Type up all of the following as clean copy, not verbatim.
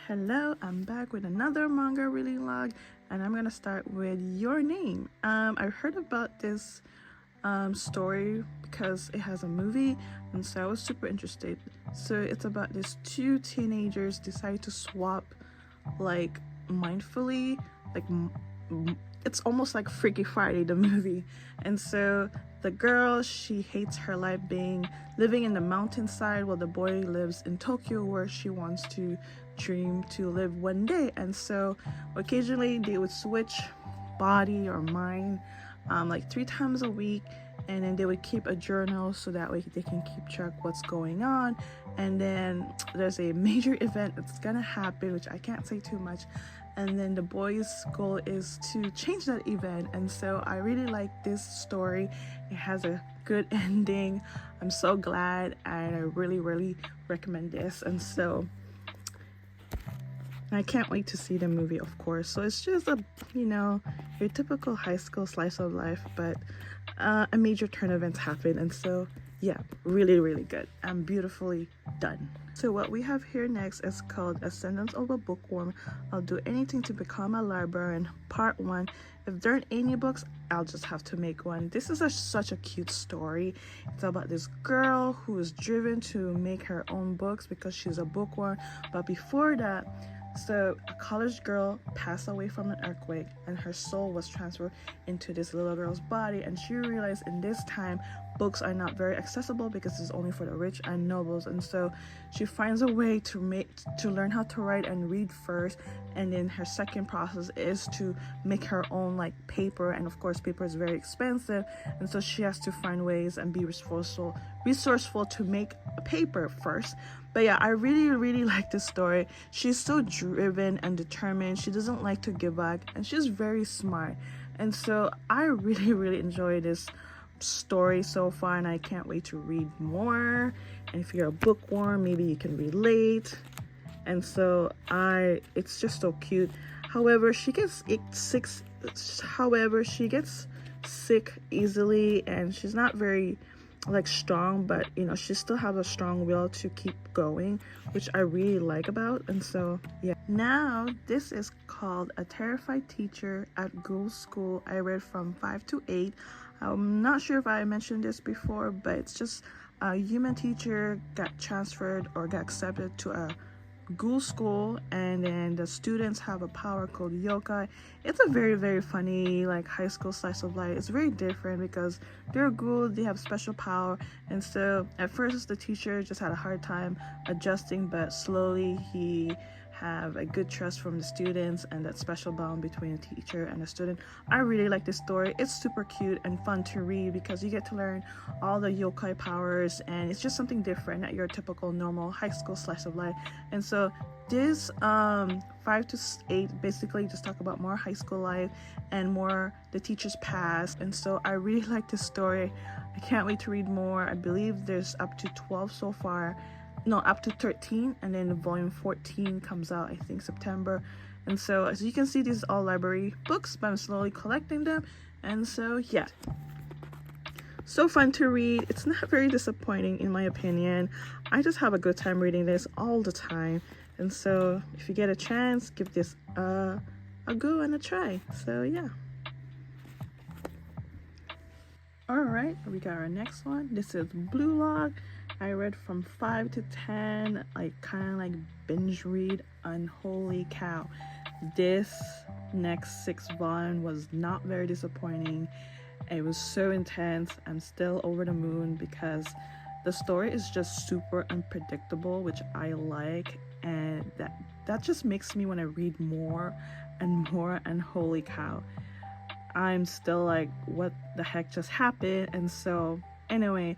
Hello, I'm back with another manga reading log, and I'm gonna start with Your Name. I heard about this story because it has a movie, and so I was super interested. So it's about these two teenagers decide to swap, like mindfully, like it's almost like Freaky Friday, the movie. And so the girl, she hates her life being living in the mountainside, while the boy lives in Tokyo, where she wants to dream to live one day. And so occasionally they would switch body or mind, like 3 times a week, and then they would keep a journal so that way they can keep track what's going on. And then there's a major event that's gonna happen, which I can't say too much, and then the boys' goal is to change that event. And so I really like this story. It has a good ending. I'm so glad, and I really recommend this. And so I can't wait to see the movie, of course. So it's just your typical high school slice of life, but a major turn events happen. And so yeah, really good and beautifully done. So what we have here next is called Ascendance of a Bookworm. I'll do anything to become a librarian, part 1. If there aren't any books, I'll just have to make one. This is such a cute story. It's about this girl who is driven to make her own books because she's a bookworm. But before that, so a college girl passed away from an earthquake, and her soul was transferred into this little girl's body, and she realized in this time books are not very accessible because it's only for the rich and nobles. And so she finds a way to learn how to write and read first, and then her second process is to make her own like paper, and of course paper is very expensive, and so she has to find ways and be resourceful to make a paper first. But yeah, I really like this story. She's so driven and determined. She doesn't like to give up, and she's very smart. And so I really enjoy this story so far, and I can't wait to read more. And if you're a bookworm, maybe you can relate. And so it's just so cute. However, she gets sick easily, and she's not very strong, but she still has a strong will to keep going, which I really like about. And so yeah, now this is called A Terrified Teacher at Ghoul School. I read from 5 to 8. I'm not sure if I mentioned this before, but it's just a human teacher got transferred or got accepted to a ghoul school, and then the students have a power called yokai. It's a very funny high school slice of life. It's very different because they're ghoul, they have special power. And so at first the teacher just had a hard time adjusting, but slowly he have a good trust from the students and that special bond between the teacher and the student. I really like this story. It's super cute and fun to read because you get to learn all the yokai powers, and it's just something different, not your typical normal high school slice of life. And so this 5 to 8 basically just talk about more high school life and more the teacher's past. And so I really like this story. I can't wait to read more. I believe there's up to 12 so far. No, up to 13, and then volume 14 comes out, I think, September. And so as you can see, these are all library books, but I'm slowly collecting them. And so yeah, so fun to read. It's not very disappointing in my opinion. I just have a good time reading this all the time. And so if you get a chance, give this a go and a try. So yeah. All right, we got our next one. This is Blue Log. I read from 5 to 10, kind of binge read. Unholy cow, this next 6 volume was not very disappointing. It was so intense. I'm still over the moon because the story is just super unpredictable, which I like, and that just makes me want to read more and more. And holy cow, I'm still like, what the heck just happened? And so anyway,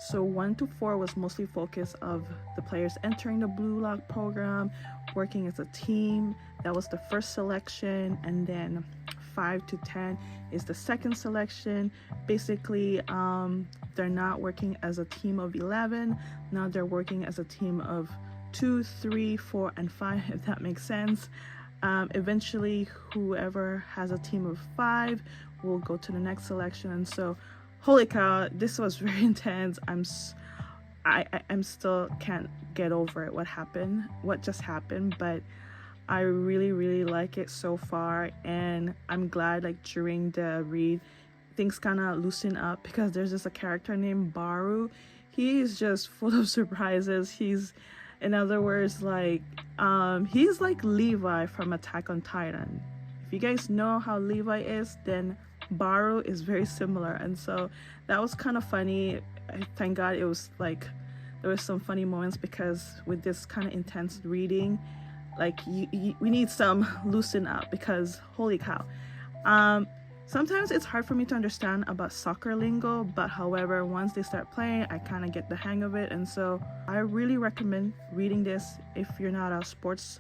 so 1 to 4 was mostly focus of the players entering the Blue Log program, working as a team. That was the first selection. And then 5 to 10 is the second selection. Basically, they're not working as a team of 11. Now they're working as a team of 2, 3, 4, and 5, if that makes sense. Eventually, whoever has a team of 5 will go to the next selection. And so holy cow, this was very intense. I'm still can't get over it, what just happened. But I really like it so far, and I'm glad like during the read things kind of loosen up, because there's just a character named Baru. He's just full of surprises. He's, in other words, like he's like Levi from Attack on Titan. If you guys know how Levi is, then Baru is very similar. And so that was kind of funny. Thank God it was like there were some funny moments, because with this kind of intense reading, like we need some loosen up, because holy cow. Sometimes it's hard for me to understand about soccer lingo, but however, once they start playing, I kind of get the hang of it. And so I really recommend reading this. If you're not a sports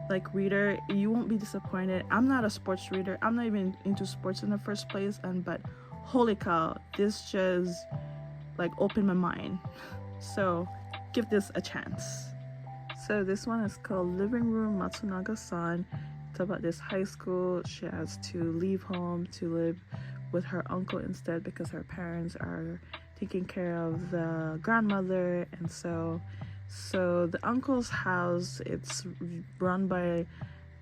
like reader, you won't be disappointed. I'm not a sports reader. I'm not even into sports in the first place, but holy cow, this just like opened my mind. So give this a chance. So this one is called Living Room Matsunaga-san. It's about this high school. She has to leave home to live with her uncle instead, because her parents are taking care of the grandmother. And so the uncle's house, it's run by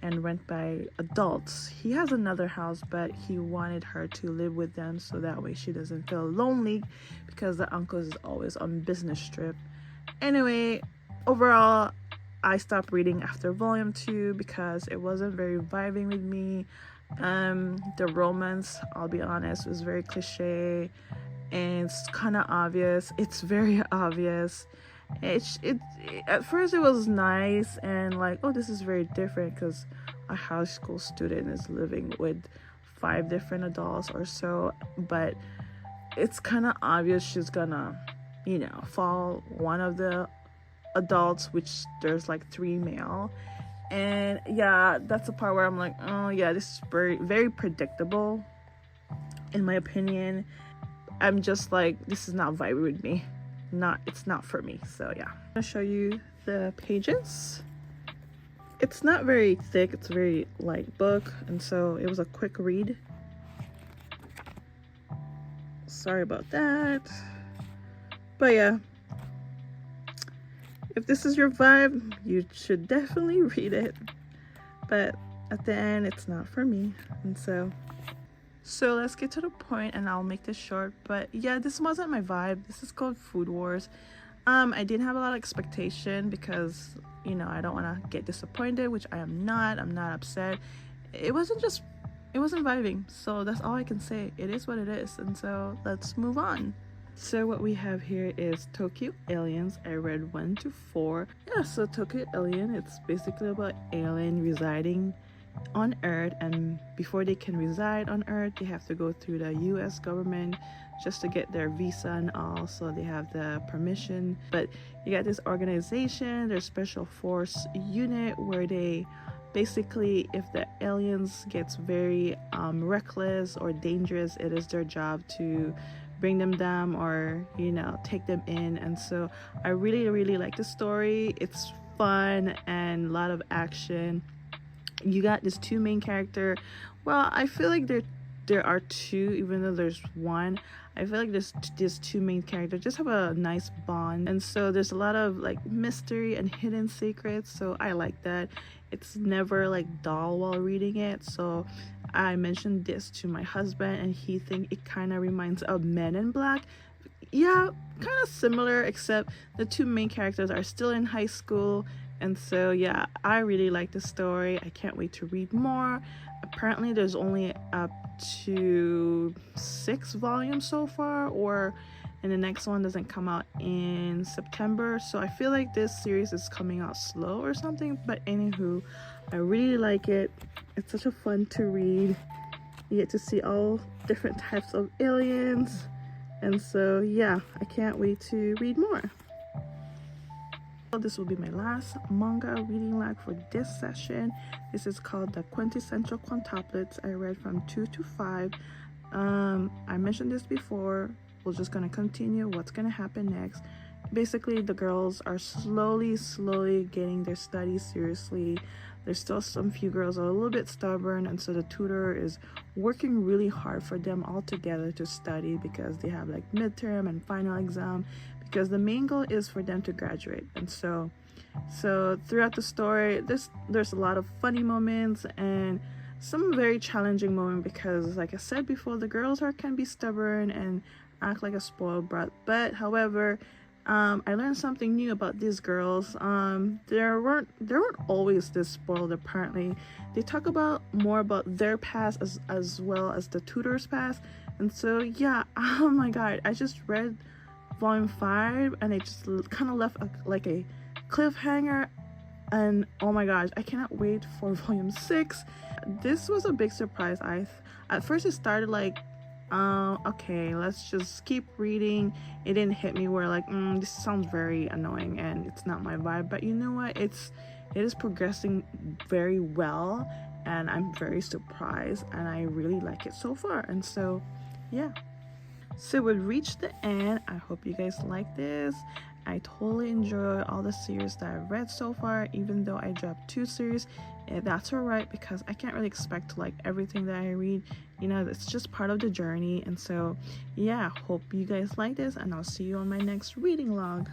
and rent by adults. He has another house, but he wanted her to live with them so that way she doesn't feel lonely, because the uncle is always on business trip. Anyway, overall, I stopped reading after volume 2 because it wasn't very vibing with me. The romance, I'll be honest, was very cliche, and it's kind of obvious. It's very obvious. It at first it was nice and like, oh, this is very different, because a high school student is living with 5 different adults or so, but it's kind of obvious she's gonna, fall one of the adults, which there's like 3 male. And yeah, that's the part where I'm like, oh yeah, this is very predictable in my opinion. I'm just like, this is not vibing with me. It's not for me. So yeah, I'm gonna show you the pages. It's not very thick, it's a very light book, and so it was a quick read. Sorry about that. But yeah, if this is your vibe, you should definitely read it. But at the end, it's not for me. And so let's get to the point, and I'll make this short. But yeah, this wasn't my vibe. This is called Food Wars. I didn't have a lot of expectation, because I don't want to get disappointed, which I am not. I'm not upset. It wasn't vibing. So that's all I can say. It is what it is. And so let's move on. So what we have here is Tokyo Aliens. I read 1 to 4. Yeah, so Tokyo Alien, it's basically about alien residing on Earth, and before they can reside on Earth, they have to go through the US government just to get their visa and all, so they have the permission. But you got this organization, their special force unit, where they basically, if the aliens gets very reckless or dangerous, it is their job to bring them down or take them in. And so I really like the story. It's fun and a lot of action. You got this 2 main character. Well, I feel like there are 2, even though there's 1. I feel like there's 2 main characters just have a nice bond, and so there's a lot of like mystery and hidden secrets, so I like that. It's never like dull while reading it. So I mentioned this to my husband, and he think it kind of reminds of Men in Black. Yeah, kind of similar, except the 2 main characters are still in high school. And so yeah, I really like the story. I can't wait to read more. Apparently there's only up to 6 volumes so far, and the next one doesn't come out in September. So I feel like this series is coming out slow or something. But anywho, I really like it. It's such a fun to read. You get to see all different types of aliens. And so yeah, I can't wait to read more. This will be my last manga reading lag for this session. This is called The Quintessential Quintuplets. I read from 2 to 5. I mentioned this before. We're just gonna continue what's gonna happen next. Basically, the girls are slowly getting their studies seriously. There's still some few girls are a little bit stubborn, and so the tutor is working really hard for them all together to study, because they have like midterm and final exam, because the main goal is for them to graduate. And so throughout the story, there's a lot of funny moments and some very challenging moments, because like I said before, the girls can be stubborn and act like a spoiled brat. But however, I learned something new about these girls. There weren't always this spoiled. Apparently, they talk about more about their past as well as the tutors' past. And so yeah, oh my god, I just read volume 5 and it just kind of left like a cliffhanger. And oh my gosh, I cannot wait for volume 6. This was a big surprise. At first it started like, okay, let's just keep reading. It didn't hit me where like, this sounds very annoying and it's not my vibe. But you know what, it is progressing very well, and I'm very surprised, and I really like it so far. And so yeah, so we reached the end. I hope you guys like this. I totally enjoy all the series that I've read so far, even though I dropped 2 series. That's alright, because I can't really expect to like everything that I read. You know, it's just part of the journey. And so yeah, hope you guys like this, and I'll see you on my next reading log.